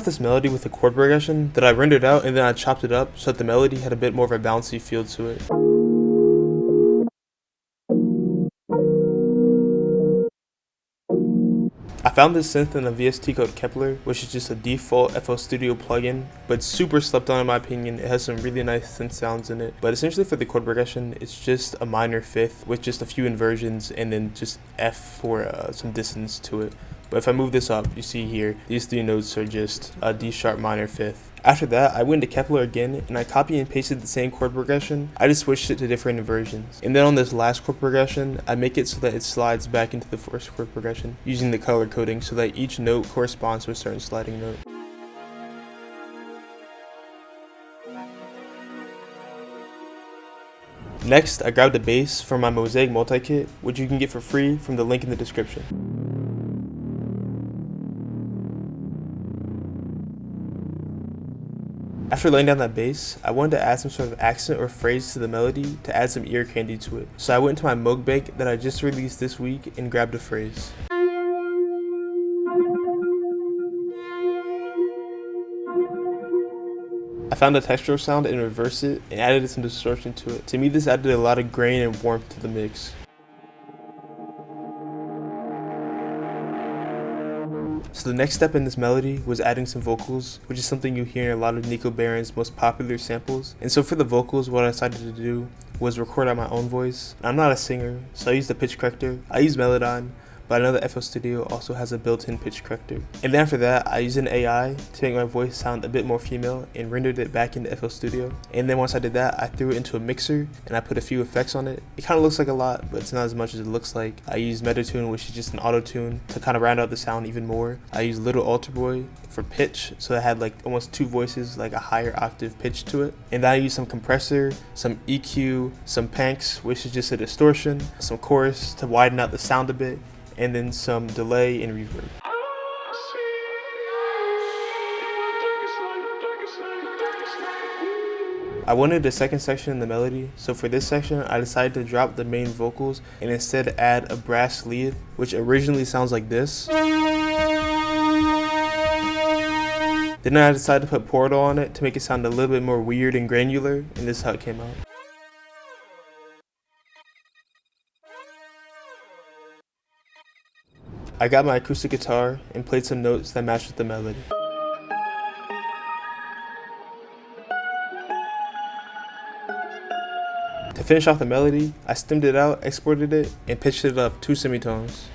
this melody with a chord progression that I rendered out, and then I chopped it up so that the melody had a bit more of a bouncy feel to it. I found this synth in a VST called Kepler, which is just a default FL Studio plugin, but super slept on in my opinion. It has some really nice synth sounds in it, but essentially for the chord progression, it's just a minor fifth with just a few inversions and then just F for some dissonance to it. But if I move this up, you see here, these three notes are just a D sharp minor fifth. After that, I went to Kepler again and I copy and pasted the same chord progression. I just switched it to different inversions. And then on this last chord progression, I make it so that it slides back into the first chord progression using the color coding so that each note corresponds to a certain sliding note. Next, I grabbed a bass from my Mosaic multi-kit, which you can get for free from the link in the description. After laying down that bass, I wanted to add some sort of accent or phrase to the melody to add some ear candy to it. So I went to my moog bank that I just released this week and grabbed a phrase. I found a textural sound and reversed it and added some distortion to it. To me, this added a lot of grain and warmth to the mix. So the next step in this melody was adding some vocals, which is something you hear in a lot of Nico Baran's most popular samples. And so for the vocals, what I decided to do was record out my own voice. I'm not a singer, so I used a pitch corrector. I use Melodyne, but I know that FL Studio also has a built-in pitch corrector. And then after that, I used an AI to make my voice sound a bit more female and rendered it back into FL Studio. And then once I did that, I threw it into a mixer and I put a few effects on it. It kind of looks like a lot, but it's not as much as it looks like. I used Metatune, which is just an auto tune, to kind of round out the sound even more. I used Little Alter Boy for pitch, so I had like almost two voices, like a higher octave pitch to it. And then I used some compressor, some EQ, some Panks, which is just a distortion, some chorus to widen out the sound a bit, and then some delay and reverb. I wanted a second section in the melody, so for this section I decided to drop the main vocals and instead add a brass lead, which originally sounds like this. Then I decided to put Portal on it to make it sound a little bit more weird and granular, and this is how it came out. I got my acoustic guitar and played some notes that matched with the melody. To finish off the melody, I stemmed it out, exported it, and pitched it up 2 semitones.